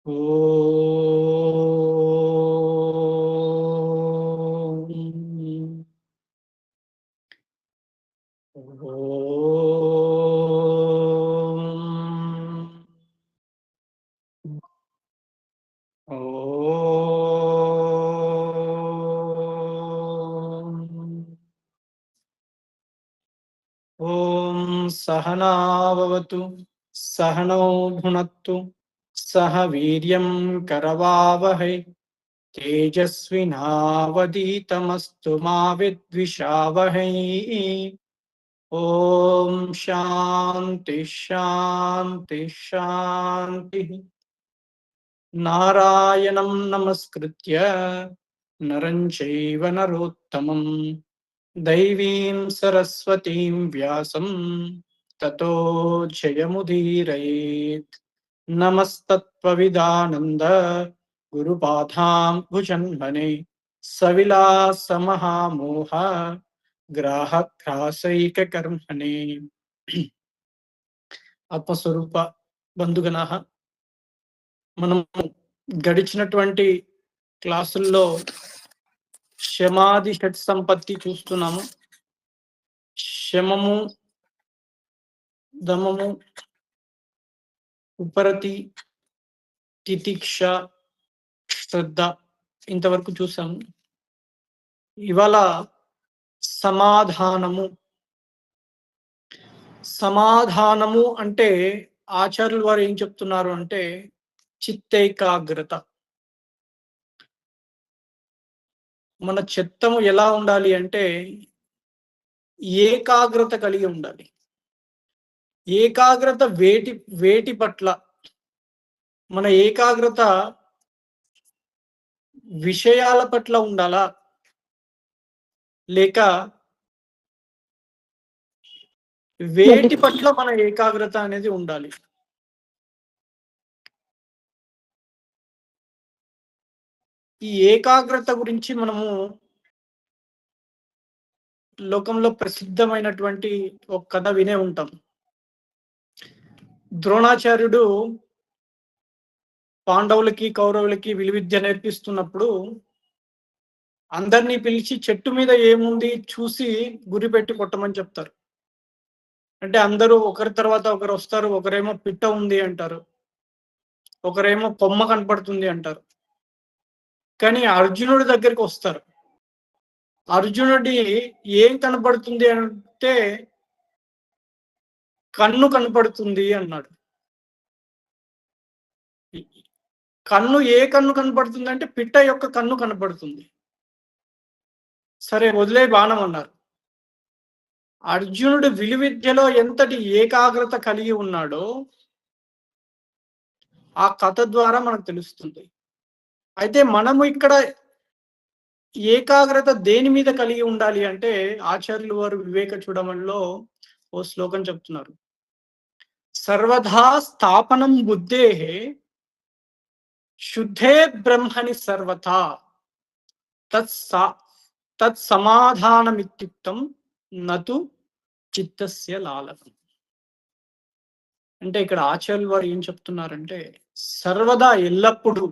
ఓం ఓం సహనా భవతు సహనౌ భునత్తు సహ వీర్యం కరవావహై తేజస్వినావధీతమస్తు మా విద్విషావహై. ఓం శాంతి శాంతి శాంతి. నారాయణం నమస్కృత్య నరం చైవ నరోత్తమం దైవీం సరస్వతీం వ్యాసం తతో జయముదీరయేత్. నమస్తత్వవిదానంద గురుపాదాం భుజన్మనే సవిలాస మహామోహ గ్రాహక్రాసైక కర్మణే. ఆత్మస్వరూప బంధుగణః, మనం గడిచినటువంటి క్లాసుల్లో శమాది షట్ సంపత్తి చూస్తున్నాము. శమము, దమము, ఉపరతి, తితిక్ష, శ్రద్ధ ఇంతవరకు చూసాము. ఇవాళ సమాధానము. సమాధానము అంటే ఆచార్యులు వారు ఏం చెప్తున్నారు అంటే చిత్తేకాగ్రత. మన చిత్తము ఎలా ఉండాలి అంటే ఏకాగ్రత కలిగి ఉండాలి. ఏకాగ్రత వేటి వేటి పట్ల? మన ఏకాగ్రత విషయాల పట్ల ఉండాలా, లేక వేటి పట్ల మన ఏకాగ్రత అనేది ఉండాలి? ఈ ఏకాగ్రత గురించి మనము లోకంలో ప్రసిద్ధమైనటువంటి ఒక కథ వినే ఉంటాం. ద్రోణాచార్యుడు పాండవులకి కౌరవులకి విలువిద్య నేర్పిస్తున్నప్పుడు అందరినీ పిలిచి చెట్టు మీద ఏముంది చూసి గురి పెట్టి కొట్టమని చెప్తారు. అంటే అందరూ ఒకరి తర్వాత ఒకరు వస్తారు. ఒకరేమో పిట్ట ఉంది అంటారు, ఒకరేమో కొమ్మ కనపడుతుంది అంటారు. కానీ అర్జునుడి దగ్గరికి వస్తారు. అర్జునుడి ఏం కనపడుతుంది అంటే కన్ను కనపడుతుంది అన్నాడు. కన్ను ఏ కన్ను కనపడుతుంది అంటే పిట్ట యొక్క కన్ను కనపడుతుంది. సరే వదిలే బాణం అన్నారు. అర్జునుడు విలువిద్యలో ఎంతటి ఏకాగ్రత కలిగి ఉన్నాడో ఆ కథ ద్వారా మనకు తెలుస్తుంది. అయితే మనము ఇక్కడ ఏకాగ్రత దేని మీద కలిగి ఉండాలి అంటే ఆచార్యులు వారు వివేక చూడమణిలో ఓ శ్లోకం చెప్తున్నారు. సర్వధా స్థాపనం బుద్ధే శుద్ధే బ్రహ్మని సర్వథా తత్ సమాధానమిత్యుక్తం నతు చిత్తస్య లాలనం. అంటే ఇక్కడ ఆచార్యులు వారు ఏం చెప్తున్నారంటే సర్వదా ఎల్లప్పుడూ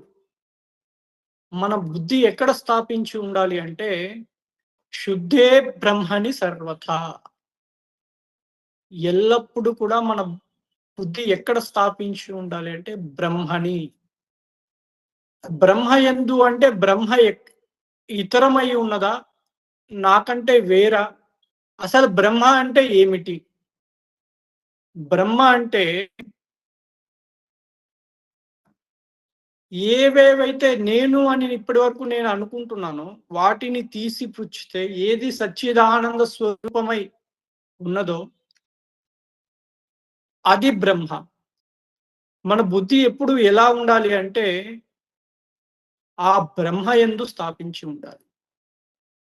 మన బుద్ధి ఎక్కడ స్థాపించి ఉండాలి అంటే శుద్ధే బ్రహ్మని సర్వథా. ఎల్లప్పుడూ కూడా మన బుద్ధి ఎక్కడ స్థాపించి ఉండాలి అంటే బ్రహ్మని. బ్రహ్మ యందు అంటే బ్రహ్మ ఇతరమై ఉన్నదా, నాకంటే వేరా? అసలు బ్రహ్మ అంటే ఏమిటి? బ్రహ్మ అంటే ఏవేవైతే నేను అని ఇప్పటి వరకు నేను అనుకుంటున్నానో వాటిని తీసి పుచ్చితే ఏది సచ్చిదానంద స్వరూపమై ఉన్నదో అది బ్రహ్మ. మన బుద్ధి ఎప్పుడు ఎలా ఉండాలి అంటే ఆ బ్రహ్మ యందు స్థాపించి ఉండాలి.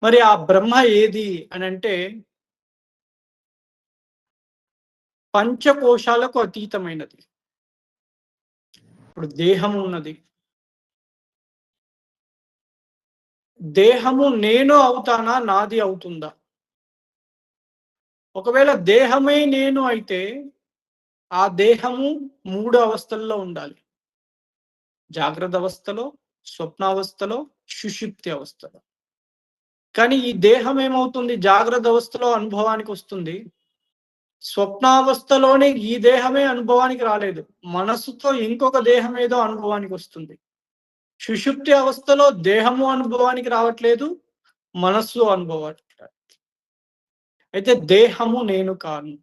మరి ఆ బ్రహ్మ ఏది అని అంటే పంచకోశాలకు అతీతమైనది. ఇప్పుడు దేహం ఉన్నది. దేహము నేను అవుతానా, నాది అవుతుందా? ఒకవేళ దేహమే నేను అయితే ఆ దేహము 3 అవస్థల్లో ఉండాలి. జాగ్రత్త అవస్థలో, స్వప్నావస్థలో, సుషుప్తి అవస్థలో. కానీ ఈ దేహం ఏమవుతుంది జాగ్రత్త అవస్థలో అనుభవానికొస్తుంది. స్వప్నావస్థలోనే ఈ దేహమే అనుభవానికి రాలేదు. మనస్సుతో ఇంకొక దేహం ఏదో అనుభవానికొస్తుంది. సుషుప్తి అవస్థలో దేహము అనుభవానికి రావట్లేదు. మనస్సు అనుభవానికి అయితే దేహము నేను కాను.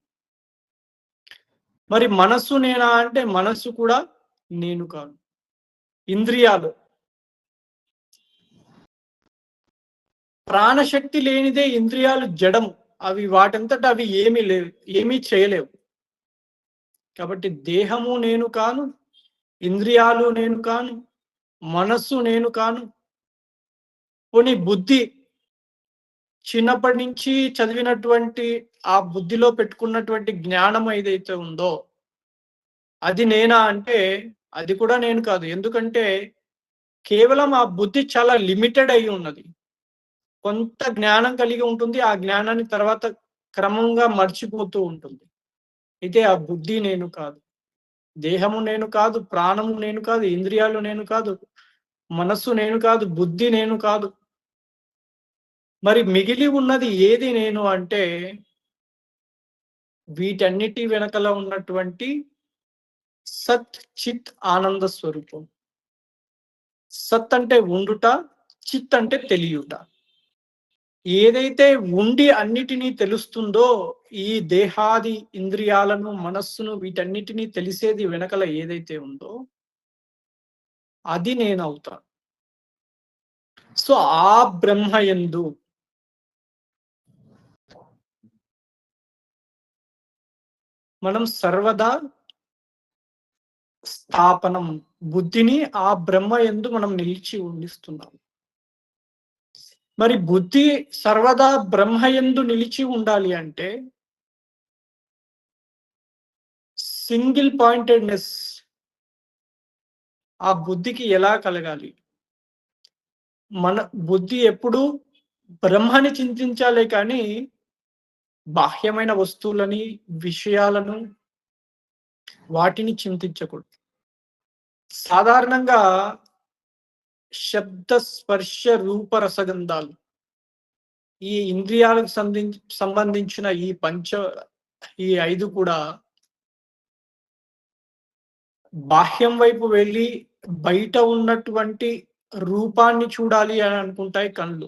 మరి మనస్సు నేనా అంటే మనస్సు కూడా నేను కాను. ఇంద్రియాలు ప్రాణశక్తి లేనిదే ఇంద్రియాలు జడము. అవి వాటంతట అవి ఏమీ లేవు. ఏమీ చేయలేవు. కాబట్టి దేహము నేను కాను. ఇంద్రియాలు నేను కాను. మనస్సు నేను కాను. పోనీ బుద్ధి చిన్నప్పటి నుంచి చదివినటువంటి ఆ బుద్ధిలో పెట్టుకున్నటువంటి జ్ఞానం ఏదైతే ఉందో అది నేనా అంటే అది కూడా నేను కాదు. ఎందుకంటే కేవలం ఆ బుద్ధి చాలా లిమిటెడ్ అయ్యి ఉన్నది. కొంత జ్ఞానం కలిగి ఉంటుంది. ఆ జ్ఞానాన్ని తర్వాత క్రమంగా మర్చిపోతూ ఉంటుంది. అయితే ఆ బుద్ధి నేను కాదు. దేహము నేను కాదు. ప్రాణము నేను కాదు. ఇంద్రియాలు నేను కాదు. మనస్సు నేను కాదు. బుద్ధి నేను కాదు. మరి మిగిలి ఉన్నది ఏది నేను అంటే వీటన్నిటి వెనకల ఉన్నటువంటి సత్, చిత్, ఆనంద స్వరూపం. సత్ అంటే ఉండుట, చిత్ అంటే తెలియుట. ఏదైతే ఉండి అన్నిటినీ తెలుస్తుందో, ఈ దేహాది ఇంద్రియాలను, మనస్సును వీటన్నిటిని తెలిసేది వెనకల ఏదైతే ఉందో, అది నేనవుతా. సో, ఆ బ్రహ్మయందు మనం సర్వదా స్థాపనం బుద్ధిని ఆ బ్రహ్మయందు మనం నిలిచి ఉండిస్తున్నాం. మరి బుద్ధి సర్వదా బ్రహ్మయందు నిలిచి ఉండాలి అంటే సింగిల్ పాయింటెడ్‌నెస్ ఆ బుద్ధికి ఎలా కలగాలి? మన బుద్ధి ఎప్పుడూ బ్రహ్మని చింతించాలే కానీ, బాహ్యమైన వస్తువులని, విషయాలను వాటిని చింతించకూడదు. సాధారణంగా శబ్ద, స్పర్శ, రూప, రసగంధాలు ఈ ఇంద్రియాలకు సంబంధించిన ఈ 5 కూడా బాహ్యం వైపు వెళ్ళి బయట ఉన్నటువంటి రూపాన్ని చూడాలి అని అనుకుంటాయి కళ్ళు.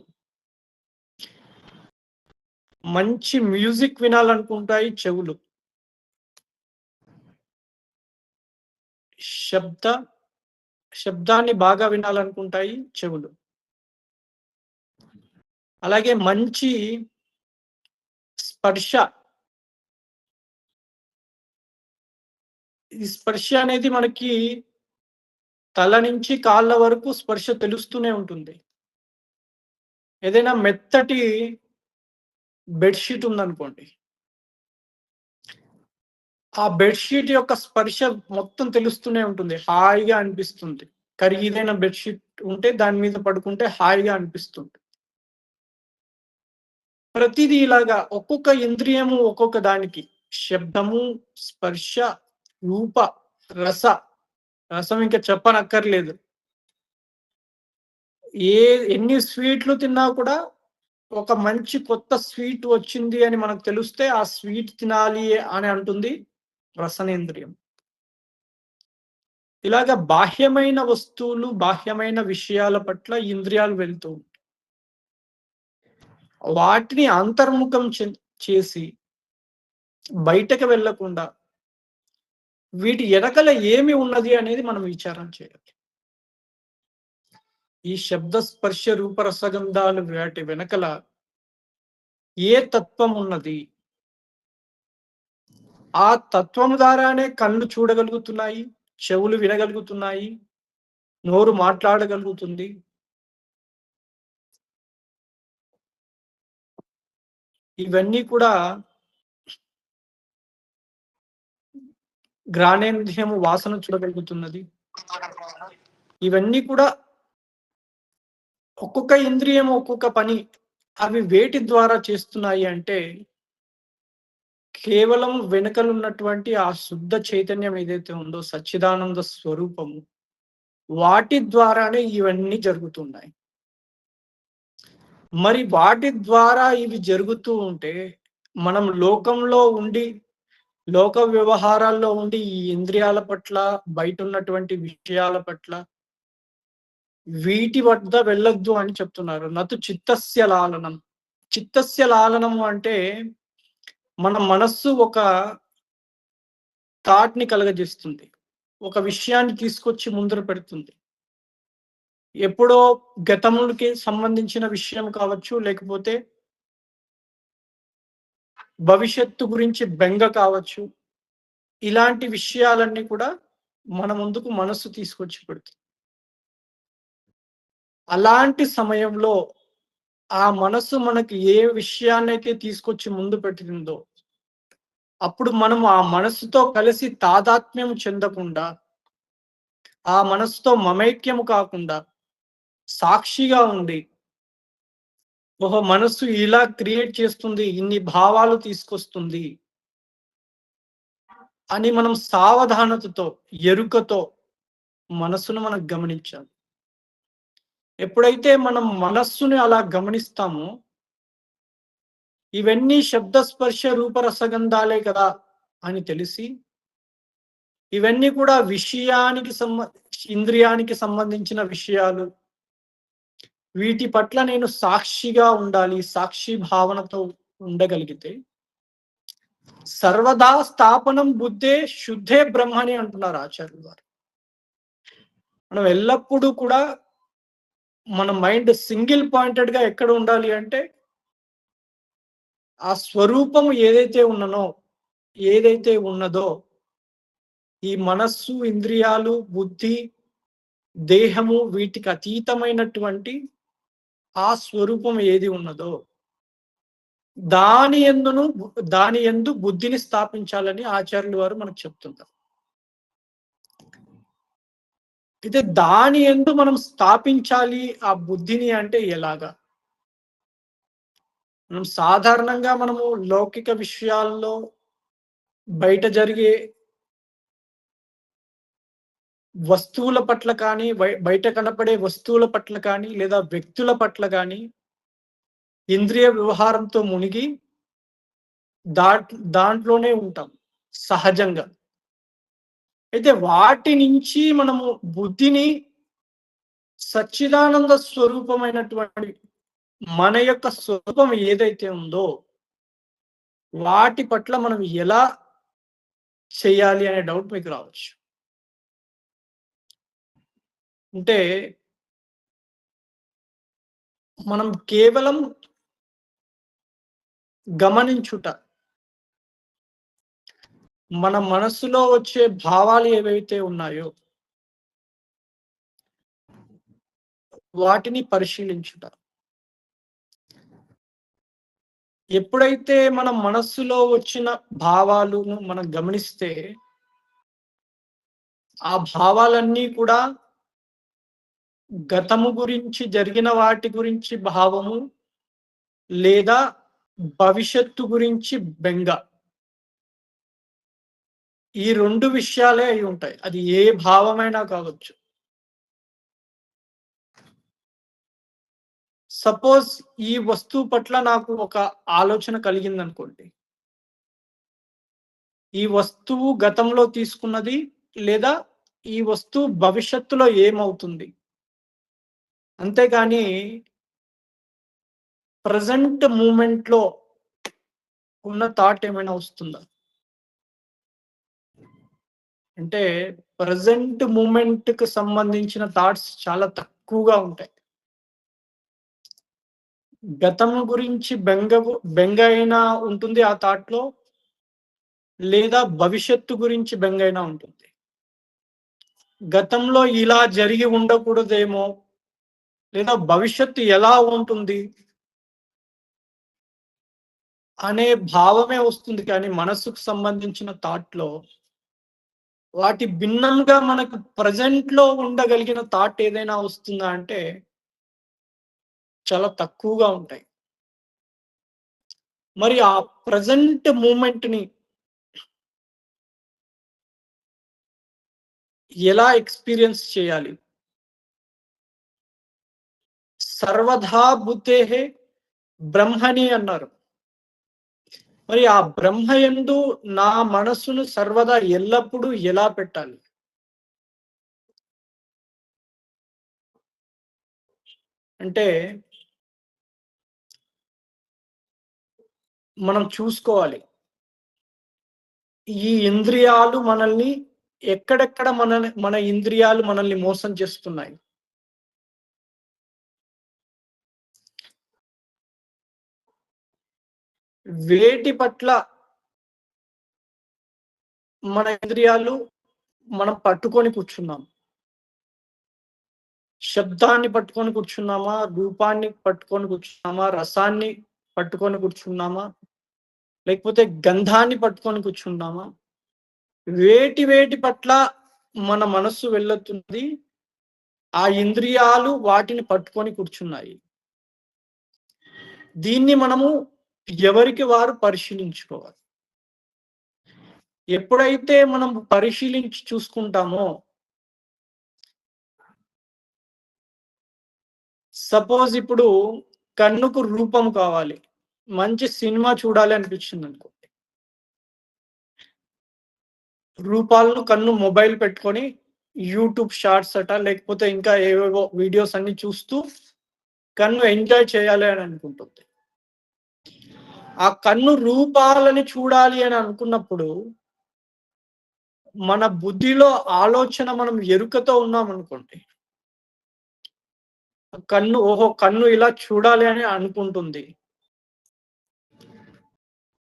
మంచి మ్యూజిక్ వినాలనుకుంటాయి చెవులు. శబ్ద శబ్దాన్ని బాగా వినాలనుకుంటాయి చెవులు. అలాగే మంచి స్పర్శ ఈ స్పర్శ అనేది మనకి తల నుంచి కాళ్ళ వరకు స్పర్శ తెలుస్తూనే ఉంటుంది. ఏదైనా మెత్తటి బెడ్‌షీట్ ఉందనుకోండి. ఆ బెడ్‌షీట్ యొక్క స్పర్శ మొత్తం తెలుస్తూనే ఉంటుంది. హాయిగా అనిపిస్తుంది. ఖరీదైన బెడ్‌షీట్ ఉంటే దాని మీద పడుకుంటే హాయిగా అనిపిస్తుంది. ప్రతిదీ ఇలాగా ఒక్కొక్క ఇంద్రియము ఒక్కొక్క దానికి శబ్దము, స్పర్శ, రూప, రస. రసం ఇంక చెప్పనక్కర్లేదు. ఎన్ని స్వీట్లు తిన్నా కూడా ఒక మంచి కొత్త స్వీట్ వచ్చింది అని మనకు తెలిస్తే ఆ స్వీట్ తినాలి అని అంటుంది రసనేంద్రియం. ఇలాగ బాహ్యమైన వస్తువులు, బాహ్యమైన విషయాల పట్ల ఇంద్రియాలు వెళ్తూ ఉంటాయి. వాటిని అంతర్ముఖం చేసి బయటకి వెళ్ళకుండా వీటి ఎనకల ఏమి ఉన్నది అనేది మనం విచారం చేయాలి. ఈ శబ్ద, స్పర్శ, రూప, రసగంధాలు వాటి వెనకల ఏ తత్వం ఉన్నది? ఆ తత్వం ద్వారానే కళ్ళు చూడగలుగుతున్నాయి, చెవులు వినగలుగుతున్నాయి, నోరు మాట్లాడగలుగుతుంది. ఇవన్నీ కూడా ఘ్రాణేంద్రియము వాసన చూడగలుగుతున్నది. ఇవన్నీ కూడా ఒక్కొక్క ఇంద్రియం ఒక్కొక్క పని అవి వేటి ద్వారా చేస్తున్నాయి అంటే కేవలం వెనకలున్నటువంటి ఆ శుద్ధ చైతన్యం ఏదైతే ఉందో సచ్చిదానంద స్వరూపము, వాటి ద్వారానే ఇవన్నీ జరుగుతున్నాయి. మరి వాటి ద్వారా ఇవి జరుగుతూ ఉంటే, మనం లోకంలో ఉండి, లోక వ్యవహారాల్లో ఉండి, ఈ ఇంద్రియాల పట్ల, బయటున్నటువంటి విషయాల పట్ల, వీటి వద్ద వెళ్ళొద్దు అని చెప్తున్నారు. నతు చిత్తస్య లాలనం. చిత్తస్య లాలనము అంటే, మన మనస్సు ఒక థాట్‌ని కలగజేస్తుంది. ఒక విషయాన్ని తీసుకొచ్చి ముందర పెడుతుంది. ఎప్పుడో గతమునికి సంబంధించిన విషయం కావచ్చు, లేకపోతే భవిష్యత్తు గురించి బెంగ కావచ్చు. ఇలాంటి విషయాలన్నీ కూడా మన ముందుకు మనస్సు తీసుకొచ్చి పెడుతుంది. అలాంటి సమయంలో ఆ మనస్సు మనకి ఏ విషయాన్నైతే తీసుకొచ్చి ముందు పెట్టిందో, అప్పుడు మనం ఆ మనస్సుతో కలిసి తాదాత్మ్యం చెందకుండా, ఆ మనస్సుతో మమైక్యము కాకుండా, సాక్షిగా ఉండి, ఓహో! మనస్సు ఇలా క్రియేట్ చేస్తుంది, ఇన్ని భావాలు తీసుకొస్తుంది అని మనం సావధానతతో, ఎరుకతో మనస్సును మనం గమనించాలి. ఎప్పుడైతే మనం మనస్సుని అలా గమనిస్తామో, ఇవన్నీ శబ్ద, స్పర్శ, రూప, రసగంధాలే కదా అని తెలిసి, ఇవన్నీ కూడా ఇంద్రియానికి సంబంధించిన విషయాలు. వీటి పట్ల నేను సాక్షిగా ఉండాలి. సాక్షి భావనతో ఉండగలిగితే, సర్వదా స్థాపనం బుద్ధే శుద్ధే బ్రహ్మని అంటున్నారు ఆచార్యులు వారు. మనం ఎల్లప్పుడూ కూడా మన మైండ్ సింగిల్ పాయింటెడ్‌గా ఎక్కడ ఉండాలి అంటే, ఆ స్వరూపము ఏదైతే ఉన్నదో, ఈ మనస్సు, ఇంద్రియాలు, బుద్ధి, దేహము వీటికి అతీతమైనటువంటి ఆ స్వరూపం ఏది ఉన్నదో, దాని యందు బుద్ధిని స్థాపించాలని ఆచార్యులు వారు మనకు చెప్తున్నారు. అయితే దాని యందు మనం స్థాపించాలి ఆ బుద్ధిని అంటే ఎలాగా? మనము లౌకిక విషయాల్లో బయట జరిగే వస్తువుల పట్ల కానీ, బయట కనపడే వస్తువుల పట్ల కానీ, లేదా వ్యక్తుల పట్ల గానీ, ఇంద్రియ వ్యవహారంతో మునిగి దాంట్లోనే ఉంటాం సహజంగా. అయితే వాటి నుంచి మనము బుద్ధిని సచ్చిదానంద స్వరూపమైనటువంటి మన యొక్క స్వరూపం ఏదైతే ఉందో, వాటి పట్ల మనం ఎలా చేయాలి అనే డౌట్ మీకు రావచ్చు. అంటే మనం కేవలం గమనించుట, మన మనస్సులో వచ్చే భావాలు ఏవైతే ఉన్నాయో, వాటిని పరిశీలించుట. ఎప్పుడైతే మన మనస్సులో వచ్చిన భావాలను మనం గమనిస్తే, ఆ భావాలన్నీ కూడా గతము గురించి జరిగిన వాటి గురించి భావము, లేదా భవిష్యత్తు గురించి బెంగ. ఈ 2 విషయాలే అయి ఉంటాయి. అది ఏ భావమైనా కావచ్చు. సపోజ్ ఈ వస్తువు పట్ల నాకు ఒక ఆలోచన కలిగిందనుకోండి. ఈ వస్తువు గతంలో తీసుకున్నది, లేదా ఈ వస్తువు భవిష్యత్తులో ఏమవుతుంది? అంతేగాని ప్రెజెంట్ మూమెంట్‌లో ఉన్న థాట్ ఏమైనా వస్తుందా? అంటే ప్రెజెంట్ మూమెంట్‌కి సంబంధించిన థాట్స్ చాలా తక్కువగా ఉంటాయి. గతం గురించి బెంగ అయినా ఉంటుంది ఆ థాట్‌లో, లేదా భవిష్యత్తు గురించి బెంగైనా ఉంటుంది. గతంలో ఇలా జరిగి ఉండకూడదేమో, లేదా భవిష్యత్తు ఎలా ఉంటుంది అనే భావమే వస్తుంది కానీ, మనస్సుకు సంబంధించిన థాట్‌లో వాటి భిన్నంగా మనకు ప్రెజెంట్‌లో ఉండగలిగిన థాట్ ఏదైనా వస్తుందా అంటే, చాలా తక్కువగా ఉంటాయి. మరి ఆ ప్రెజెంట్ మూమెంట్‌ని ఎలా ఎక్స్‌పీరియన్స్ చేయాలి? సర్వధా బుద్ధేః బ్రహ్మణి అన్నారు. మరి ఆ బ్రహ్మయందు నా మనస్సును సర్వదా ఎల్లప్పుడూ ఎలా పెట్టాలి? అంటే మనం చూసుకోవాలి. ఈ ఇంద్రియాలు మనల్ని ఎక్కడెక్కడ మన ఇంద్రియాలు మనల్ని మోసం చేస్తున్నాయి. వేటి పట్ల మన ఇంద్రియాలు మనం పట్టుకొని కూర్చున్నాం. శబ్దాన్ని పట్టుకొని కూర్చున్నామా? రూపాన్ని పట్టుకొని కూర్చున్నామా? రసాన్ని పట్టుకొని కూర్చున్నామా? లేకపోతే గంధాన్ని పట్టుకొని కూర్చున్నామా? వేటి పట్ల మన మనస్సు వెళ్ళుతుంది. ఆ ఇంద్రియాలు వాటిని పట్టుకొని కూర్చున్నాయి. దీన్ని మనము ఎవరికి వారు పరిశీలించుకోవాలి. ఎప్పుడైతే మనం పరిశీలించి చూసుకుంటామో, సపోజ్ ఇప్పుడు కన్నుకు రూపం కావాలి. మంచి సినిమా చూడాలి అనిపించిందనుకో. రూపాలను కన్ను మొబైల్ పెట్టుకొని యూట్యూబ్ షార్ట్స్ అట లేకపోతే ఇంకా ఏవేవో వీడియోస్ అన్ని చూస్తూ కన్ను ఎంజాయ్ చేయాలి అని అనుకుంటుంది. ఆ కన్ను రూపాలని చూడాలి అని అనుకున్నప్పుడు మన బుద్ధిలో ఆలోచన మనం ఎరుకతో ఉన్నామనుకోండి. ఓహో! కన్ను ఇలా చూడాలి అని అనుకుంటుంది.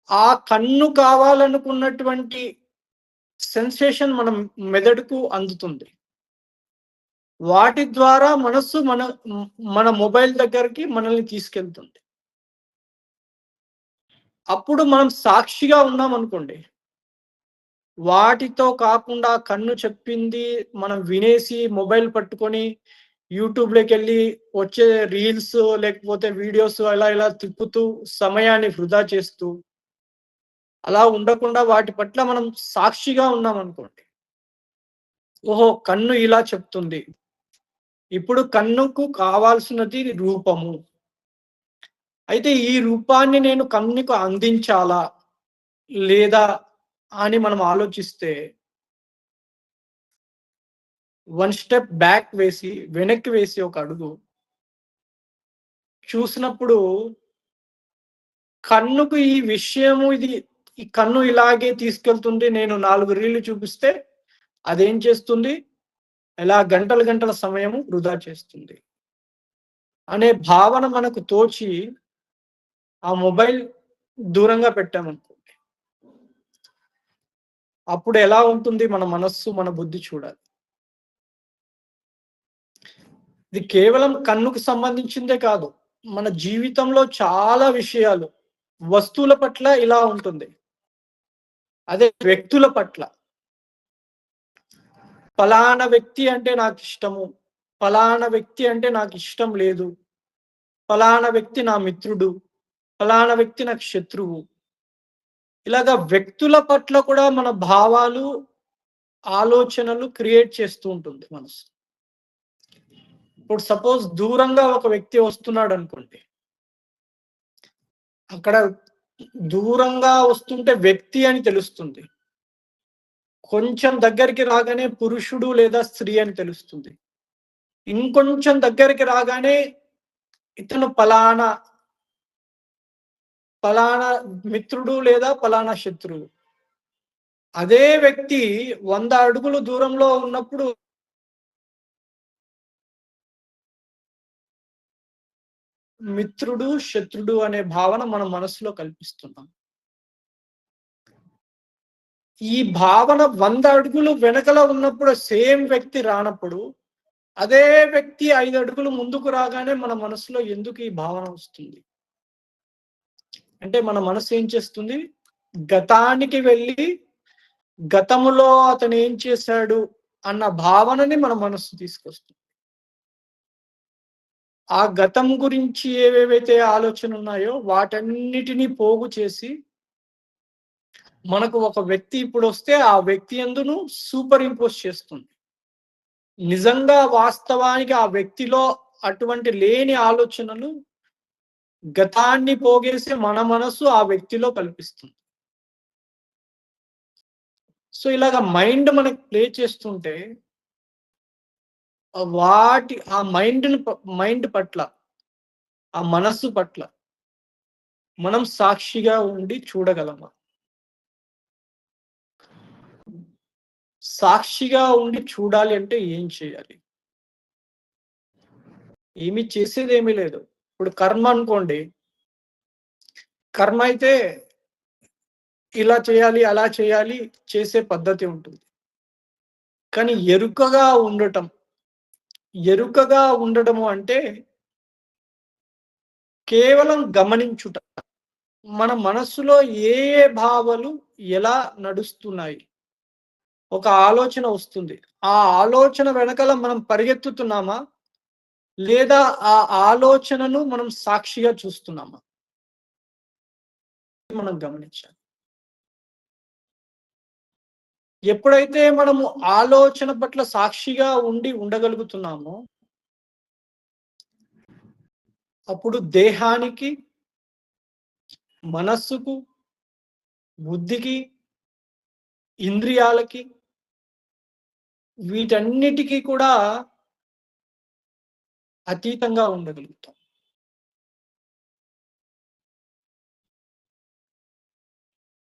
ఆ కన్ను కావాలనుకున్నటువంటి సెన్సేషన్ మనం మెదడుకు అందుతుంది. వాటి ద్వారా మనస్సు మన మొబైల్ దగ్గరికి మనల్ని తీసుకెళ్తుంది. అప్పుడు మనం సాక్షిగా ఉన్నామనుకోండి. వాటితో కాకుండా కన్ను చెప్పింది మనం వినేసి మొబైల్ పట్టుకొని యూట్యూబ్‌లోకెళ్ళి వచ్చే రీల్స్ లేకపోతే వీడియోస్ అలా ఇలా తిప్పుతూ సమయాన్ని వృధా చేస్తూ, అలా ఉండకుండా వాటి పట్ల మనం సాక్షిగా ఉన్నామనుకోండి. ఓహో! కన్ను ఇలా చెప్తుంది. ఇప్పుడు కన్నుకు కావాల్సినది రూపము. అయితే ఈ రూపాన్ని నేను కన్నుకు అందించాలా? లేదా? అని మనం ఆలోచిస్తే, వన్ స్టెప్ బ్యాక్ వేసి, వెనక్కి వేసి ఒక అడుగు చూసినప్పుడు కన్నుకు ఈ విషయము ఈ కన్ను ఇలాగే తీసుకెళ్తుంది. నేను 4 రీళ్లు చూపిస్తే అదేం చేస్తుంది? ఇలా గంటలు గంటల సమయము వృధా చేస్తుంది. అనే భావన మనకు తోచి ఆ మొబైల్ దూరంగా పెట్టామనుకోండి. అప్పుడు ఎలా ఉంటుంది మన మనస్సు, మన బుద్ధి చూడాలి. ఇది కేవలం కన్నుకు సంబంధించిందే కాదు. మన జీవితంలో చాలా విషయాలు, వస్తువుల పట్ల ఇలా ఉంటుంది. అదే వ్యక్తుల పట్ల పలానా వ్యక్తి అంటే నాకిష్టము. పలానా వ్యక్తి అంటే నాకిష్టం లేదు. పలానా వ్యక్తి నా మిత్రుడు. పలానా వ్యక్తి నాకు శత్రువు. ఇలాగ వ్యక్తుల పట్ల కూడా మన భావాలు, ఆలోచనలు క్రియేట్ చేస్తూ ఉంటుంది మనసు. ఇప్పుడు సపోజ్ దూరంగా ఒక వ్యక్తి వస్తున్నాడనుకోండి. అక్కడ దూరంగా వస్తుంటే వ్యక్తి అని తెలుస్తుంది. కొంచెం దగ్గరికి రాగానే పురుషుడు లేదా స్త్రీ అని తెలుస్తుంది. ఇంకొంచెం దగ్గరికి రాగానే ఇతను పలానా మిత్రుడు లేదా పలానా శత్రువు. అదే వ్యక్తి 100 అడుగులు దూరంలో ఉన్నప్పుడు మిత్రుడు, శత్రుడు అనే భావన మన మనసులో కల్పిస్తున్నాం. ఈ భావన 100 అడుగులు వెనకల ఉన్నప్పుడు సేమ్ వ్యక్తి రానప్పుడు, అదే వ్యక్తి 5 అడుగులు ముందుకు రాగానే మన మనసులో ఎందుకు ఈ భావన వస్తుంది? అంటే మన మనసు ఏం చేస్తుంది? గతానికి వెళ్ళి, గతములో అతను ఏం చేశాడు అన్న భావనని మన మనస్సు తీసుకొస్తుంది. ఆ గతం గురించి ఏవేవైతే ఆలోచనలున్నాయో వాటన్నిటిని పోగు చేసి, మనకు ఒక వ్యక్తి ఇప్పుడొస్తే ఆ వ్యక్తి యందును సూపర్ ఇంపోజ్ చేస్తుంది. నిజంగా వాస్తవానికి ఆ వ్యక్తిలో అటువంటి లేని ఆలోచనలు గతాన్ని పోగేసి మన మనసు ఆ వ్యక్తిలో కల్పిస్తుంది. సో, ఇలాగ మైండ్ మనకు ప్లే చేస్తుంటే వాటి ఆ మైండ్ పట్ల, ఆ మనస్సు పట్ల మనం సాక్షిగా ఉండి చూడగలమా? సాక్షిగా ఉండి చూడాలి అంటే ఏం చేయాలి? ఏమి చేసేదేమీ లేదు. ఇప్పుడు కర్మ అనుకోండి. కర్మ అయితే ఇలా చేయాలి, అలా చేయాలి, చేసే పద్ధతి ఉంటుంది. కానీ ఎరుకగా ఉండడము అంటే కేవలం గమనించుట. మన మనస్సులో ఏ ఏ భావాలు ఎలా నడుస్తున్నాయి? ఒక ఆలోచన వస్తుంది. ఆ ఆలోచన వెనకాల మనం పరిగెత్తుతున్నామా? లేదా ఆ ఆలోచనను మనం సాక్షిగా చూస్తున్నామా? మనం గమనించాలి. ఎప్పుడైతే మనము ఆలోచన పట్ల సాక్షిగా ఉండి ఉండగలుగుతున్నామో, అప్పుడు దేహానికి, మనస్సుకు, బుద్ధికి, ఇంద్రియాలకి వీటన్నిటికి కూడా అతీతంగా ఉండగలుగుతాం.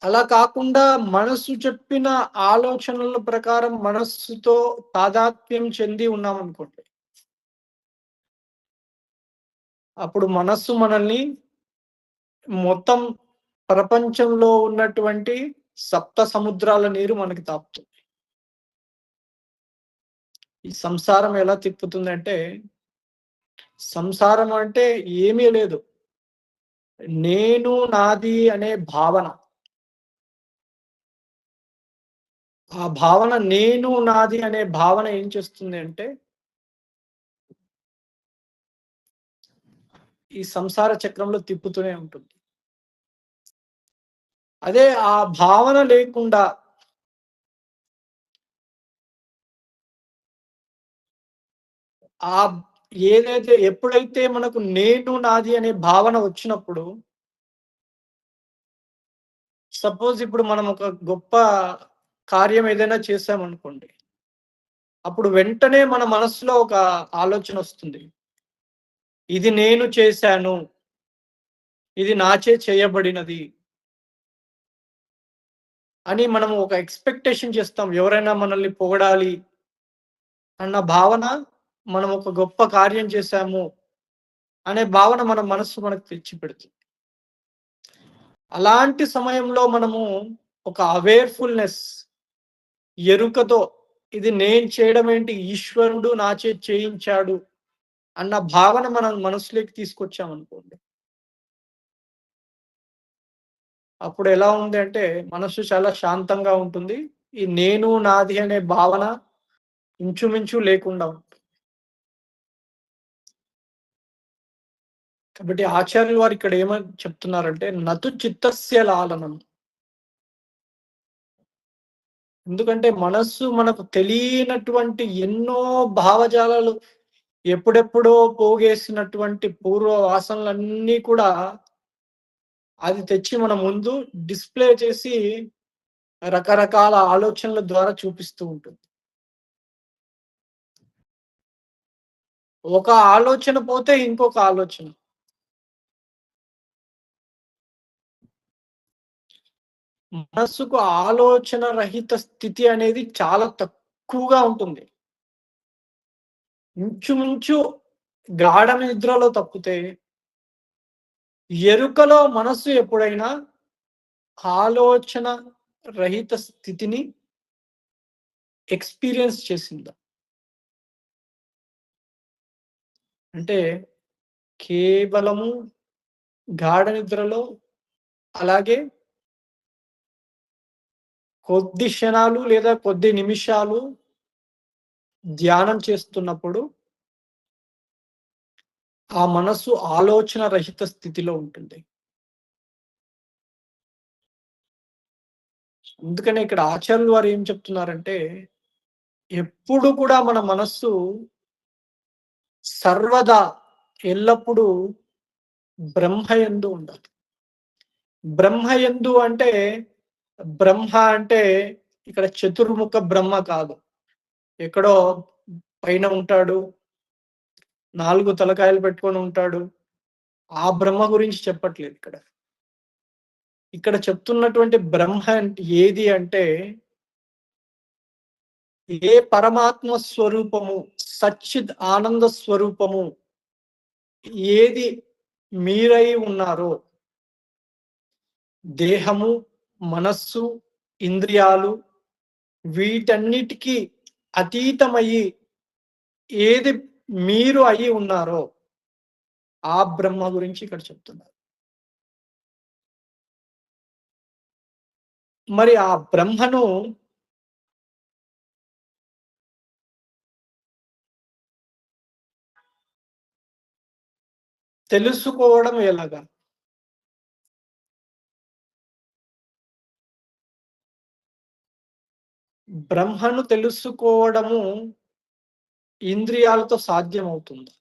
అలా కాకుండా మనస్సు చెప్పిన ఆలోచనల ప్రకారం మనస్సుతో తాదాత్మ్యం చెంది ఉన్నామనుకోండి. అప్పుడు మనస్సు మనల్ని మొత్తం ప్రపంచంలో ఉన్నటువంటి సప్త సముద్రాల నీరు మనకి తాకుతుంది. ఈ సంసారం ఎలా తిప్పుతుందంటే, సంసారం అంటే ఏమీ లేదు. నేను, నాది అనే భావన. ఆ భావన నేను, నాది అనే భావన ఏం చేస్తుంది అంటే, ఈ సంసార చక్రంలో తిప్పుతూనే ఉంటుంది. అదే ఆ భావన లేకుండా ఆహ్, ఏదైతే ఎప్పుడైతే మనకు నేను, నాది అనే భావన వచ్చినప్పుడు, సపోజ్ ఇప్పుడు మనం ఒక గొప్ప కార్యం ఏదైనా చేశామనుకోండి. అప్పుడు వెంటనే మన మనసులో ఒక ఆలోచనొస్తుంది. ఇది నేను చేశాను. ఇది నాచే చేయబడినది అని మనం ఒక ఎక్స్‌పెక్టేషన్ చేస్తాం. ఎవరైనా మనల్ని పొగడాలి అన్న భావన, మనం ఒక గొప్ప కార్యం చేశాము అనే భావన మన మనస్సు మనకు తెచ్చిపెడుతుంది. అలాంటి సమయంలో మనము ఒక అవేర్‌ఫుల్‌నెస్ ఎరుకతో ఇది నేను చేయడం ఏంటి ఈశ్వరుడు నాచే చేయించాడు అన్న భావన మనం మనసులోకి తీసుకొచ్చామనుకోండి. అప్పుడు ఎలా ఉంది అంటే మనసు చాలా శాంతంగా ఉంటుంది. ఈ నేను, నాది అనే భావన ఇంచుమించు లేకుండా ఉంటుంది. కాబట్టి ఆచార్యులు వారు ఇక్కడ ఏమని చెప్తున్నారంటే నతు చిత్తస్య లాలనం. ఎందుకంటే మనస్సు మనకు తెలియనటువంటి ఎన్నో భావజాలాలు ఎప్పుడెప్పుడో పోగేసినటువంటి పూర్వ వాసనలన్నీ కూడా అది తెచ్చి మన ముందు డిస్‌ప్లే చేసి రకరకాల ఆలోచనల ద్వారా చూపిస్తూ ఉంటుంది. ఒక ఆలోచన పోతే ఇంకొక ఆలోచన. మనస్సుకు ఆలోచన రహిత స్థితి అనేది చాలా తక్కువగా ఉంటుంది. ఇంచుమించు గాఢ నిద్రలో తప్పితే, ఎరుకలో మనస్సు ఎప్పుడైనా ఆలోచన రహిత స్థితిని ఎక్స్‌పీరియన్స్ చేసిందా? అంటే కేవలము గాఢ నిద్రలో అలాగే కొద్ది క్షణాలు లేదా కొద్ది నిమిషాలు ధ్యానం చేస్తున్నప్పుడు ఆ మనస్సు ఆలోచన రహిత స్థితిలో ఉంటుంది. అందుకనే ఇక్కడ ఆచార్యులు వారు ఏం చెప్తున్నారంటే, ఎప్పుడు కూడా మన మనస్సు సర్వదా, ఎల్లప్పుడూ బ్రహ్మయందు ఉండాలి. బ్రహ్మయందు అంటే, బ్రహ్మ అంటే ఇక్కడ చతుర్ముఖ బ్రహ్మ కాదు. ఎక్కడో పైన ఉంటాడు. 4 తలకాయలు పెట్టుకొని ఉంటాడు. ఆ బ్రహ్మ గురించి చెప్పట్లేదు ఇక్కడ. ఇక్కడ చెప్తున్నటువంటి బ్రహ్మ ఏది అంటే, ఏ పరమాత్మ స్వరూపము, సచ్చిద్ ఆనంద స్వరూపము ఏది మీరై ఉన్నారో, దేహము, మనస్సు, ఇంద్రియాలు వీటన్నిటికి అతీతమయ్యి ఏది మీరు అయి ఉన్నారో, ఆ బ్రహ్మ గురించి ఇక్కడ చెప్తున్నారు. మరి ఆ బ్రహ్మను తెలుసుకోవడం ఎలాగా? బ్రహ్మను తెలుసుకోవడము ఇంద్రియాలతో సాధ్యమవుతుందా?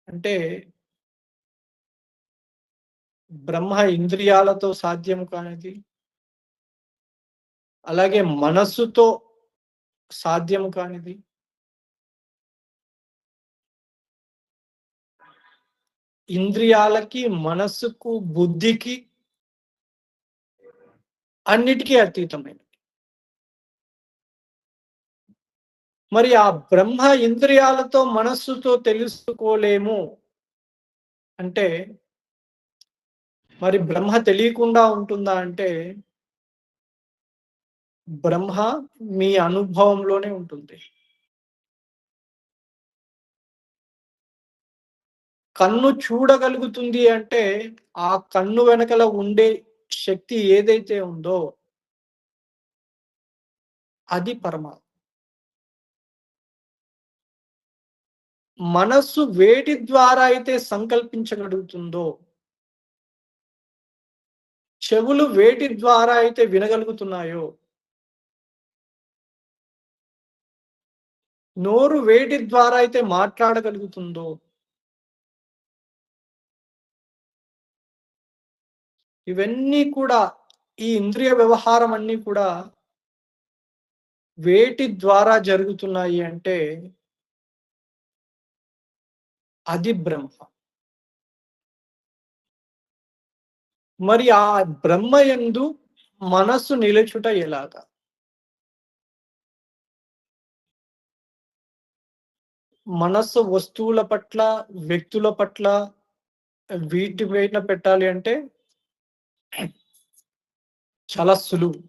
అంటే బ్రహ్మ ఇంద్రియాలతో సాధ్యం కానిది, అలాగే మనస్సుతో సాధ్యం కానిది, ఇంద్రియాలకి, మనస్సుకు, బుద్ధికి అన్నిటికీ అతీతమైనది. మరి ఆ బ్రహ్మ ఇంద్రియాలతో, మనస్సుతో తెలుసుకోలేము అంటే, మరి బ్రహ్మ తెలియకుండా ఉంటుందా అంటే, బ్రహ్మ మీ అనుభవంలోనే ఉంటుంది. కన్ను చూడగలుగుతుంది అంటే, ఆ కన్ను వెనకల ఉండే శక్తి ఏదైతే ఉందో అది పరమాత్మ. మనస్సు వేటి ద్వారా అయితే సంకల్పించగలుగుతుందో, చెవులు వేటి ద్వారా అయితే వినగలుగుతున్నాయో, నోరు వేటి ద్వారా అయితే మాట్లాడగలుగుతుందో, ఇవన్నీ కూడా, ఈ ఇంద్రియ వ్యవహారం అన్నీ కూడా వేటి ద్వారా జరుగుతున్నాయి అంటే, అది బ్రహ్మ. మరి ఆ బ్రహ్మయందు మనస్సు నిలుచుట ఎలాగా? మనస్సు వస్తువుల పట్ల, వ్యక్తుల పట్ల వీటి పైన పెట్టాలి అంటే చాలా సులువు.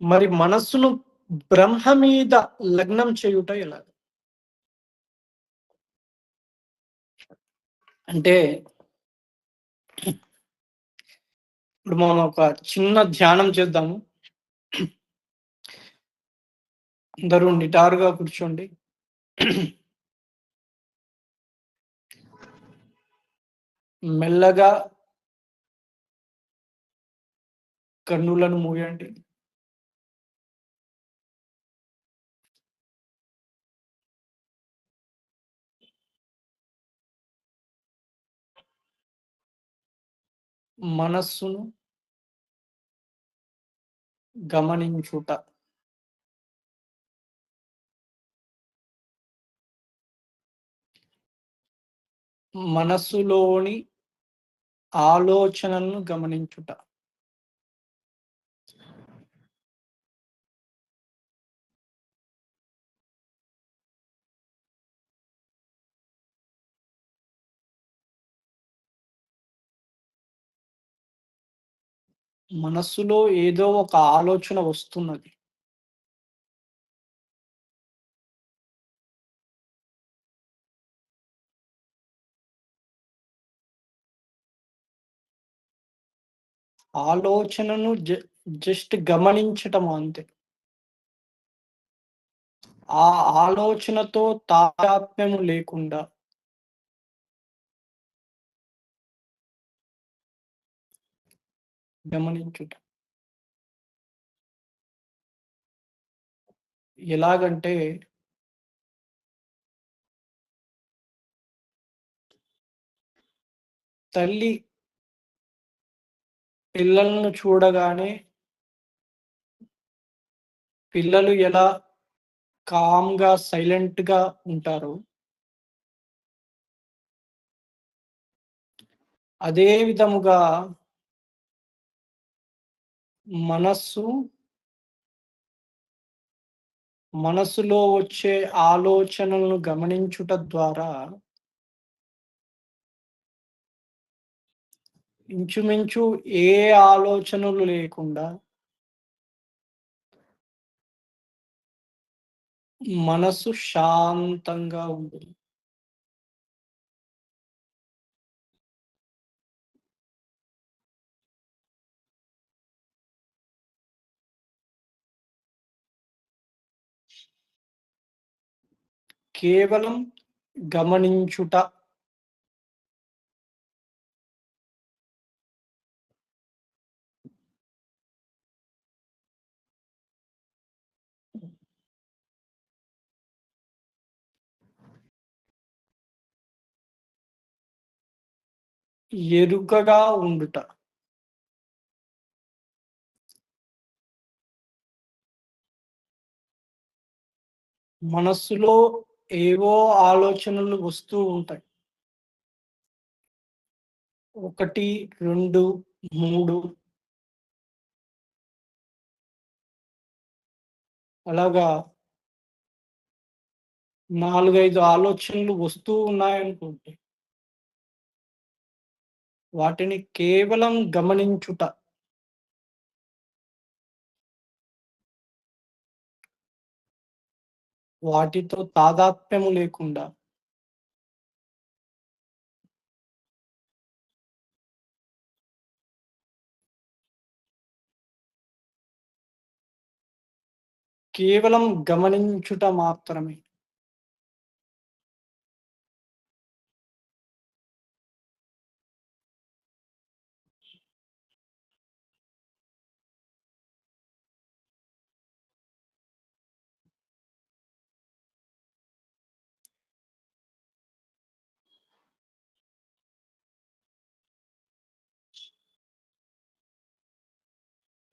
మరి మనస్సును బ్రహ్మ మీద లగ్నం చేయుట ఎలాగ? అంటే ఇప్పుడు మనం ఒక చిన్న ధ్యానం చేద్దాము. అందరూ నిటారుగా కూర్చోండి. మెల్లగా కన్నులను మూయండి. మనస్సును గమనించుట. మనస్సులోని ఆలోచనలను గమనించుట. మనస్సులో ఏదో ఒక ఆలోచన వస్తున్నది. ఆలోచనను జస్ట్ గమనించటం అంతే. ఆ ఆలోచనతో తాదాత్మ్యము లేకుండా గమనించుట. ఎలాగంటే తల్లి పిల్లలను చూడగానే పిల్లలు ఎలా కామ్‌గా, సైలెంట్‌గా ఉంటారో, అదే విధముగా మనస్సు, మనస్సులో వచ్చే ఆలోచనలను గమనించుట ద్వారా ఇంచుమించు ఏ ఆలోచనలు లేకుండా మనస్సు శాంతంగా ఉంటుంది. కేవలం గమనించుట. ఎరుకగా ఉండుట. మనస్సులో ఏవో ఆలోచనలు వస్తూ ఉంటాయి. 1, 2, 3 అలాగా 4, 5 ఆలోచనలు వస్తూ ఉన్నాయనుకోండి. వాటిని కేవలం గమనించుట. వాటితో తాదాత్మ్యము లేకుండా కేవలం గమనించుట మాత్రమే.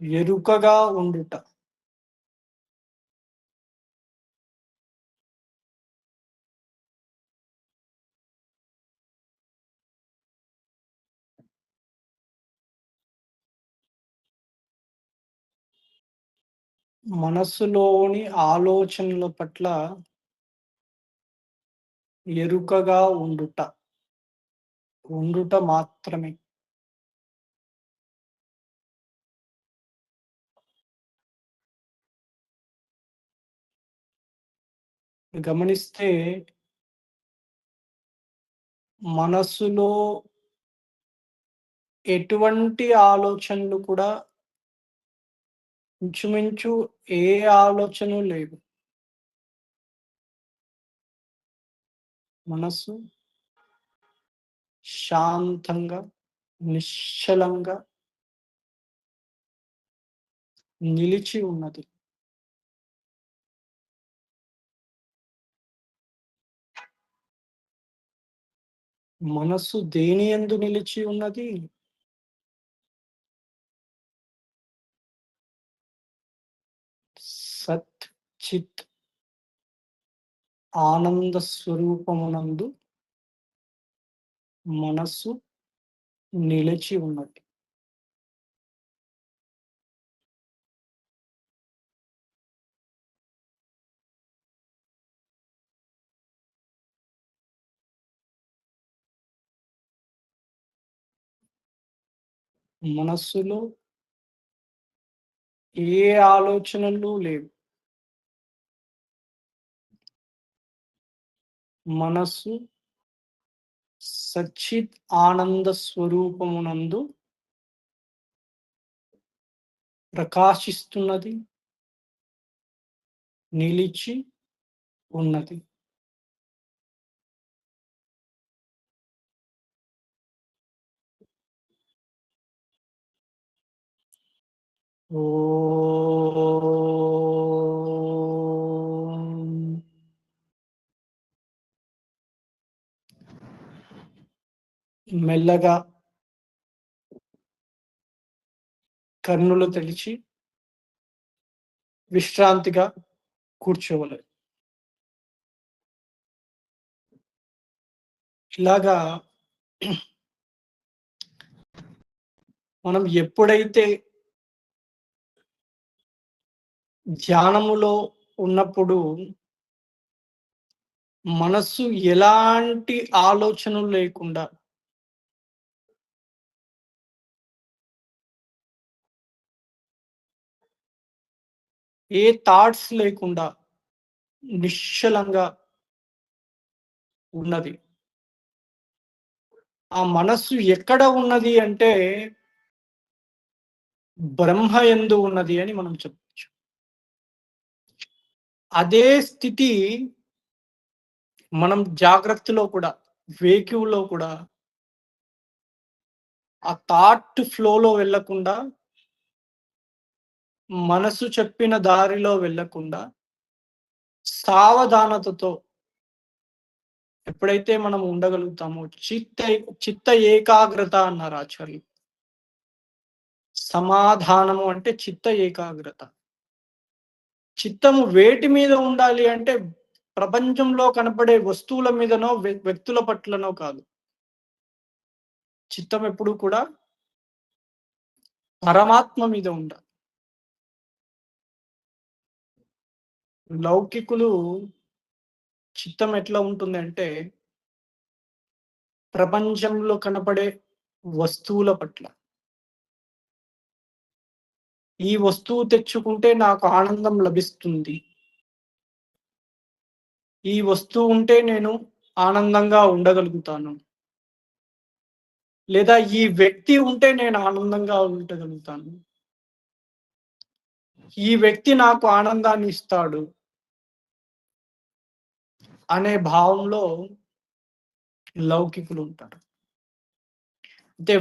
ఎరుకగా ఉండుట. మనస్సులోని ఆలోచనల పట్ల ఎరుకగా ఉండుట. ఉండుట మాత్రమే. గమనిస్తే మనస్సులో ఎటువంటి ఆలోచనలు కూడా ఇంచుమించు ఏ ఆలోచన లేవు. మనస్సు శాంతంగా, నిశ్చలంగా నిలిచి ఉన్నది. మనస్సు దేనియందు నిలిచి ఉన్నది? సత్, చిత్, ఆనంద స్వరూపమునందు మనస్సు నిలిచి ఉన్నది. మనస్సులో ఏ ఆలోచనలు లేవు. మనస్సు సచ్చిత్ ఆనంద స్వరూపమునందు ప్రకాశిస్తున్నది, నిలిచి ఉన్నది. ఓం. మెల్లగా కన్నులు తెరిచి విశ్రాంతిగా కూర్చోవలెను. ఇలాగా మనం ఎప్పుడైతే ధ్యానములో ఉన్నప్పుడు మనస్సు ఎలాంటి ఆలోచనలు లేకుండా, ఏ థాట్స్ లేకుండా నిశ్చలంగా ఉన్నది. ఆ మనస్సు ఎక్కడ ఉన్నది అంటే బ్రహ్మయందు ఉన్నది అని మనం చెప్పొచ్చు. అదే స్థితి మనం జాగ్రత్తలో కూడా, వేకువలో కూడా ఆ థాట్ ఫ్లోలో వెళ్ళకుండా, మనసు చెప్పిన దారిలో వెళ్ళకుండా, సావధానతతో ఎప్పుడైతే మనం ఉండగలుగుతామో, చిత్త ఏకాగ్రత అన్నారు ఆచార్యులు. సమాధానము అంటే చిత్త ఏకాగ్రత. చిత్తము వేటి మీద ఉండాలి అంటే, ప్రపంచంలో కనపడే వస్తువుల మీదనో, వ్యక్తుల పట్లనో కాదు. చిత్తం ఎప్పుడు కూడా పరమాత్మ మీద ఉండాలి. లౌకికులు చిత్తం ఎట్లా ఉంటుందంటే, ప్రపంచంలో కనపడే వస్తువుల పట్ల. ఈ వస్తువు తెచ్చుకుంటే నాకు ఆనందం లభిస్తుంది. ఈ వస్తువు ఉంటే నేను ఆనందంగా ఉండగలుగుతాను. లేదా ఈ వ్యక్తి ఉంటే నేను ఆనందంగా ఉండగలుగుతాను. ఈ వ్యక్తి నాకు ఆనందాన్ని ఇస్తాడు అనే భావంలో లౌకికులు ఉంటారు. అంటే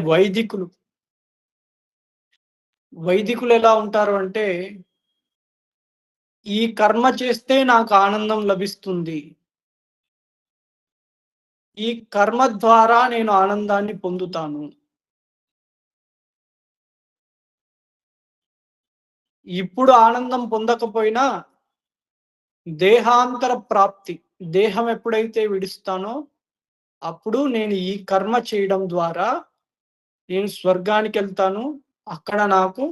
వైదికులు ఎలా ఉంటారు అంటే, ఈ కర్మ చేస్తే నాకు ఆనందం లభిస్తుంది. ఈ కర్మ ద్వారా నేను ఆనందాన్ని పొందుతాను. ఇప్పుడు ఆనందం పొందకపోయినా దేహాంతర ప్రాప్తి, దేహం ఎప్పుడైతే విడుస్తానో అప్పుడు నేను ఈ కర్మ చేయడం ద్వారా నేను స్వర్గానికెళ్తాను. అక్కడ నాకు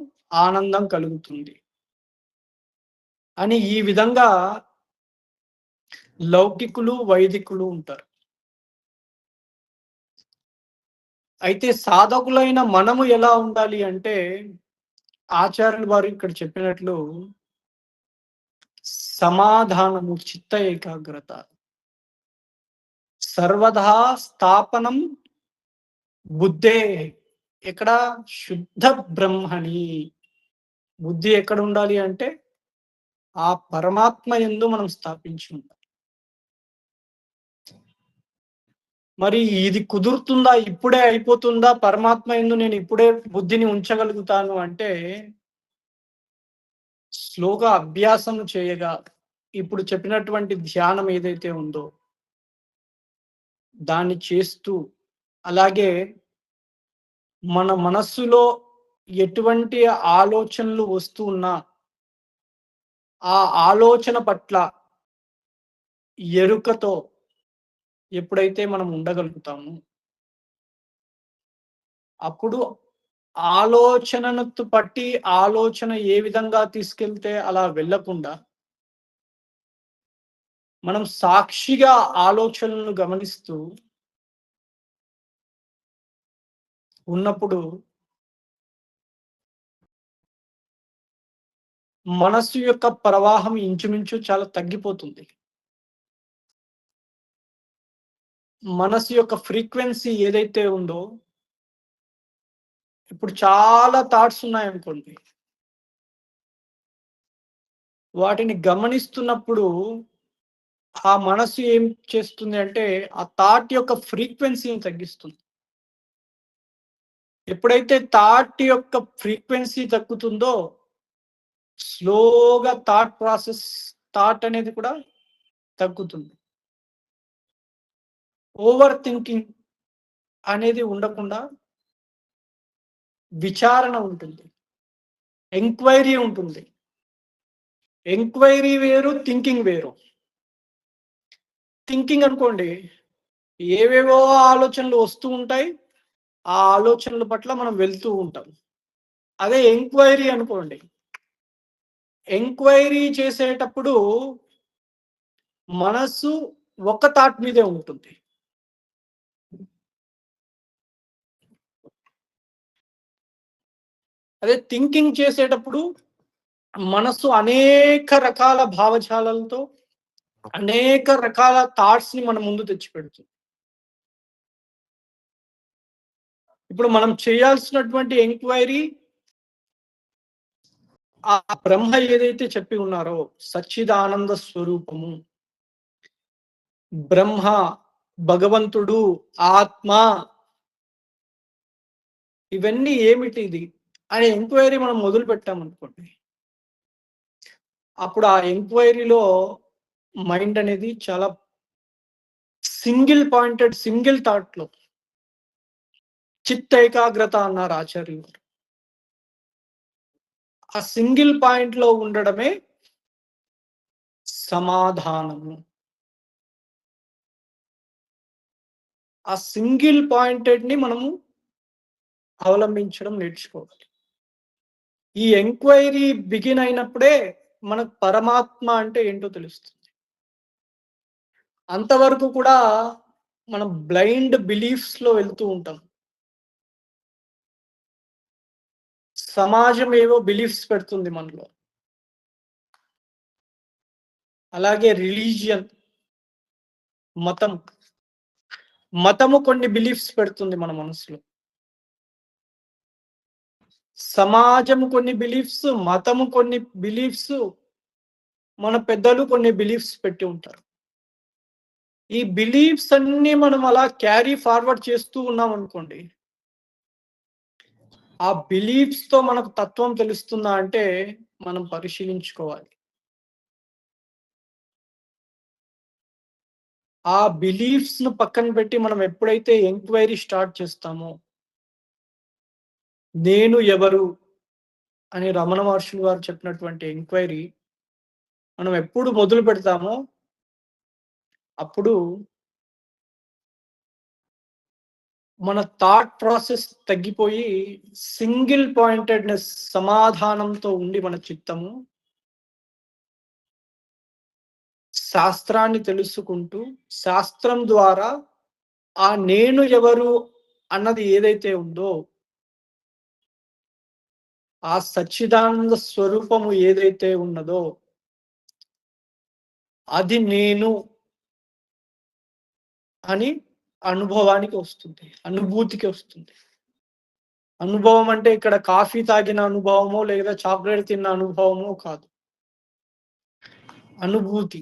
ఆనందం కలుగుతుంది అని ఈ విధంగా లౌకికులు, వైదికులు ఉంటారు. అయితే సాధకులైన మనము ఎలా ఉండాలి అంటే, ఆచార్యులు వారు ఇక్కడ చెప్పినట్లు సమాధానము, చిత్త ఏకాగ్రత. సర్వదా స్థాపనం బుద్ధే. ఎక్కడ? శుద్ధ బ్రహ్మణి. బుద్ధి ఎక్కడ ఉండాలి అంటే, ఆ పరమాత్మ యందు మనం స్థాపించి ఉండాలి. మరి ఇది కుదురుతుందా? ఇప్పుడే అయిపోతుందా? పరమాత్మ యందు నేను ఇప్పుడే బుద్ధిని ఉంచగలుగుతాను అంటే, స్లోగా అభ్యాసం చేయగా, ఇప్పుడు చెప్పినటువంటి ధ్యానం ఏదైతే ఉందో, దాన్ని చేస్తూ, అలాగే మన మనస్సులో ఎటువంటి ఆలోచనలు వస్తూ ఉన్నా, ఆ ఆలోచన పట్ల ఎరుకతో ఎప్పుడైతే మనం ఉండగలుగుతామో, అప్పుడు ఆలోచనను పట్టి ఆలోచన ఏ విధంగా తీసుకెళ్తే అలా వెళ్ళకుండా, మనం సాక్షిగా ఆలోచనలను గమనిస్తూ ఉన్నప్పుడు మనస్సు యొక్క ప్రవాహం ఇంచుమించు చాలా తగ్గిపోతుంది. మనస్సు యొక్క ఫ్రీక్వెన్సీ ఏదైతే ఉందో, ఇప్పుడు చాలా థాట్స్ ఉన్నాయనుకోండి. వాటిని గమనిస్తున్నప్పుడు ఆ మనస్సు ఏం చేస్తుంది అంటే, ఆ థాట్ యొక్క ఫ్రీక్వెన్సీని తగ్గిస్తుంది. ఎప్పుడైతే థాట్ యొక్క ఫ్రీక్వెన్సీ తగ్గుతుందో, స్లోగా థాట్ అనేది కూడా తగ్గుతుంది. ఓవర్ థింకింగ్ అనేది ఉండకుండా విచారణ ఉంటుంది. ఎంక్వైరీ ఉంటుంది. ఎంక్వైరీ వేరు, థింకింగ్ వేరు. థింకింగ్ అనుకోండి, ఏవేవో ఆలోచనలు వస్తూ ఉంటాయి. ఆ ఆలోచనల పట్ల మనం వెళ్తూ ఉంటాం. అదే ఎంక్వైరీ అనుకోండి. ఎంక్వైరీ చేసేటప్పుడు మనస్సు ఒక్క థాట్ మీదే ఉంటుంది. అదే థింకింగ్ చేసేటప్పుడు మనస్సు అనేక రకాల భావజాలాలతో, అనేక రకాల థాట్స్‌ని మన ముందు తెచ్చిపెడుతుంది. ఇప్పుడు మనం చేయాల్సినటువంటి ఎంక్వైరీ ఆ బ్రహ్మ ఏదైతే చెప్పి ఉన్నారో, సచ్చిదానంద స్వరూపము, బ్రహ్మ, భగవంతుడు, ఆత్మ, ఇవన్నీ ఏమిటిది అనే ఎంక్వైరీ మనం మొదలు పెట్టామనుకోండి, అప్పుడు ఆ ఎంక్వైరీలో మైండ్ అనేది చాలా సింగిల్ థాట్‌లో చిత్త ఏకాగ్రత అన్నారు ఆచార్యులు వారు. ఆ సింగిల్ పాయింట్‌లో ఉండడమే సమాధానము. ఆ సింగిల్ పాయింటెడ్‌ని మనము అవలంబించడం నేర్చుకోవాలి. ఈ ఎంక్వైరీ బిగిన్ అయినప్పుడే మనకు పరమాత్మ అంటే ఏంటో తెలుస్తుంది. అంతవరకు కూడా మనం బ్లైండ్ బిలీఫ్స్‌లో వెళ్తూ ఉంటాం. సమాజం ఏవో బిలీఫ్స్ పెడుతుంది మనలో. అలాగే రిలీజియన్, మతం, మతము కొన్ని బిలీఫ్స్ పెడుతుంది మన మనసులో. సమాజం కొన్ని బిలీఫ్స్, మతము కొన్ని బిలీఫ్స్, మన పెద్దలు కొన్ని బిలీఫ్స్ పెట్టి ఉంటారు. ఈ బిలీఫ్స్ అన్నీ మనం అలా క్యారీ ఫార్వర్డ్ చేస్తూ ఉన్నామనుకోండి, ఆ బిలీఫ్స్‌తో మనకు తత్వం తెలుస్తుందా అంటే మనం పరిశీలించుకోవాలి. ఆ బిలీఫ్స్‌ను పక్కన పెట్టి మనం ఎప్పుడైతే ఎంక్వైరీ స్టార్ట్ చేస్తామో, నేను ఎవరు అని రమణ మహర్షులు గారు చెప్పినటువంటి ఎంక్వైరీ మనం ఎప్పుడు మొదలు పెడతామో, అప్పుడు మన థాట్ ప్రాసెస్ తగ్గిపోయి సింగిల్ పాయింటెడ్‌నెస్, సమాధానంతో ఉండి మన చిత్తము శాస్త్రాన్ని తెలుసుకుంటూ, శాస్త్రం ద్వారా ఆ నేను ఎవరు అన్నది ఏదైతే ఉందో, ఆ సచ్చిదానంద స్వరూపము ఏదైతే ఉన్నదో, అది నేను అని అనుభవానికి వస్తుంది. అనుభూతికి వస్తుంది. అనుభవం అంటే ఇక్కడ కాఫీ తాగిన అనుభవమో, లేదా చాక్లేట్ తిన్న అనుభవమో కాదు. అనుభూతి.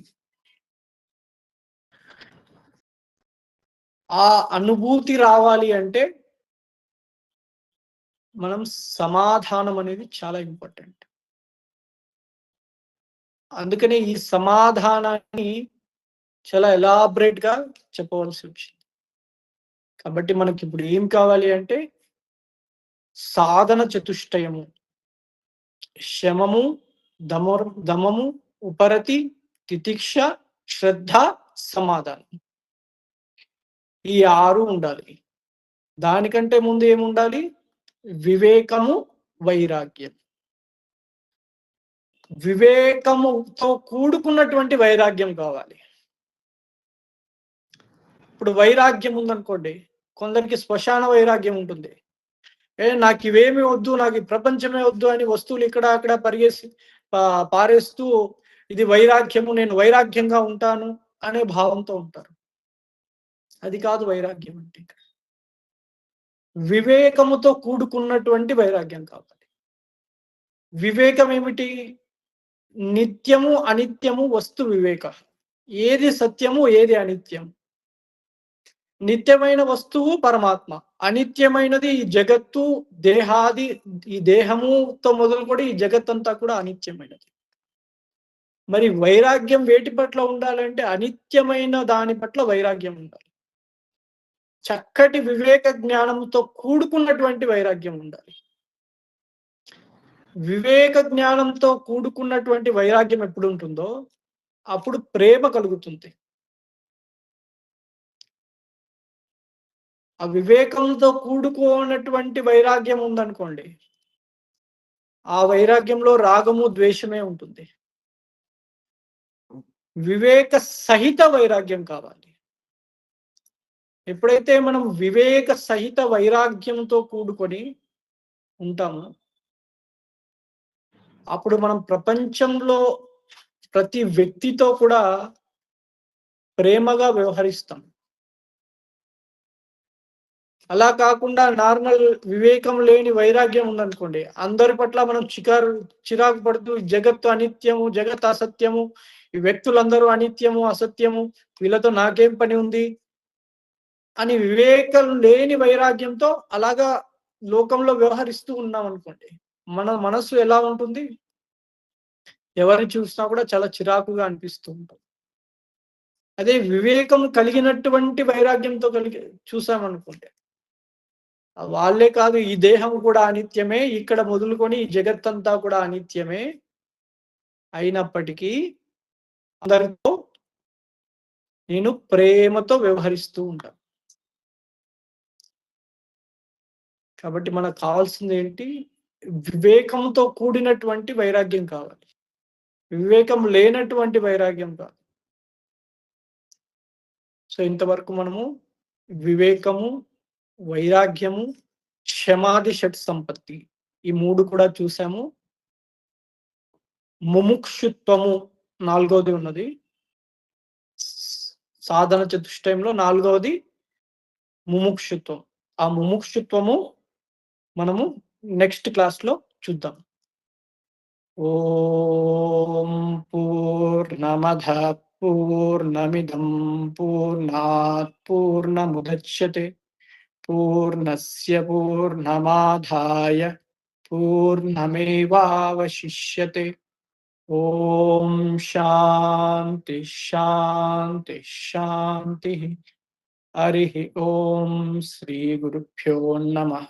ఆ అనుభూతి రావాలి అంటే మనం సమాధానం అనేది చాలా ఇంపార్టెంట్. అందుకనే ఈ సమాధానాన్ని చాలా ఎలాబరేట్‌గా చెప్పవలసొచ్చింది. కాబట్టి మనకిప్పుడు ఏం కావాలి అంటే సాధన చతుష్టయము. శమము, దమము, ఉపరతి, తితిక్ష, శ్రద్ధ, సమాధానం. ఈ 6 ఉండాలి. దానికంటే ముందు ఏముండాలి? వివేకము, వైరాగ్యం. వివేకముతో కూడుకున్నటువంటి వైరాగ్యం కావాలి. ఇప్పుడు వైరాగ్యం ఉందనుకోండి, కొందరికి శ్మశాన వైరాగ్యం ఉంటుంది. నాకివేమి వద్దు, నాకు ఈ ప్రపంచమే వద్దు అని వస్తువులు ఇక్కడ, అక్కడ పరిగేసి పారేస్తూ ఇది వైరాగ్యము, నేను వైరాగ్యంగా ఉంటాను అనే భావంతో ఉంటారు. అది కాదు వైరాగ్యం అంటే. వివేకముతో కూడుకున్నటువంటి వైరాగ్యం కావాలి. వివేకం ఏమిటి? నిత్యము, అనిత్యము వస్తు వివేక. ఏది సత్యము, ఏది అనిత్యం. నిత్యమైన వస్తువు పరమాత్మ. అనిత్యమైనది ఈ జగత్తు, దేహాది ఈ దేహముతో మొదలుకొని ఈ జగత్తంతా కూడా అనిత్యమైనది. మరి వైరాగ్యం వేటి పట్ల ఉండాలంటే అనిత్యమైన దాని పట్ల వైరాగ్యం ఉండాలి. చక్కటి వివేక జ్ఞానంతో కూడుకున్నటువంటి వైరాగ్యం ఉండాలి. వివేక జ్ఞానంతో కూడుకున్నటువంటి వైరాగ్యం ఎప్పుడుంటుందో అప్పుడు ప్రేమ కలుగుతుంది. ఆ వివేకంతో కూడుకున్నటువంటి వైరాగ్యం ఉందనుకోండి, ఆ వైరాగ్యంలో రాగము, ద్వేషమే ఉంటుంది. వివేక సహిత వైరాగ్యం కావాలి. ఎప్పుడైతే మనం వివేక సహిత వైరాగ్యంతో కూడుకొని ఉంటామో, అప్పుడు మనం ప్రపంచంలో ప్రతి వ్యక్తితో కూడా ప్రేమగా వ్యవహరిస్తాం. అలా కాకుండా నార్మల్ వివేకం లేని వైరాగ్యం ఉందనుకోండి, అందరి పట్ల మనం చిరాకు పడుతూ జగత్తు అనిత్యము, జగత్ అసత్యము, ఈ వ్యక్తులందరూ అనిత్యము, అసత్యము, వీళ్ళతో నాకేం పని ఉంది అని వివేకం లేని వైరాగ్యంతో అలాగా లోకంలో వ్యవహరిస్తూ ఉన్నామనుకోండి, మన మనస్సు ఎలా ఉంటుంది? ఎవరిని చూసినా కూడా చాలా చిరాకుగా అనిపిస్తూ ఉంటుంది. అదే వివేకం కలిగినటువంటి వైరాగ్యంతో చూసామనుకోండి, వాళ్ళే కాదు, ఈ దేహం కూడా అనిత్యమే, ఇక్కడ మొదలుకొని ఈ జగత్తంతా కూడా అనిత్యమే అయినప్పటికీ అందరితో నేను ప్రేమతో వ్యవహరిస్తూ ఉంటాను. కాబట్టి మనకు కావాల్సింది ఏంటి? వివేకంతో కూడినటువంటి వైరాగ్యం కావాలి. వివేకం లేనటువంటి వైరాగ్యం కాదు. సో ఇంతవరకు మనము వివేకము, వైరాగ్యము, క్షమాది షట్ సంపత్తి ఈ 3 కూడా చూసాము. ముముక్షుత్వము నాలుగవది ఉన్నది. సాధన చతుష్టయంలో నాలుగవది ముముక్షుత్వం. ఆ ముముక్షుత్వము మనము నెక్స్ట్ క్లాస్‌లో చూద్దాం. ఓం పూర్ణమదః పూర్ణమిదం పూర్ణాత్ పూర్ణముదచ్యతే పూర్ణస్య పూర్ణమాదాయ పూర్ణమేవావశిష్యతే. ఓం శాంతి శాంతి శాంతి. హరి ఓం శ్రీ గురుభ్యో నమః.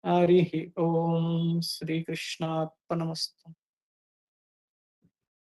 హరి ఓం శ్రీకృష్ణార్పణమస్తు.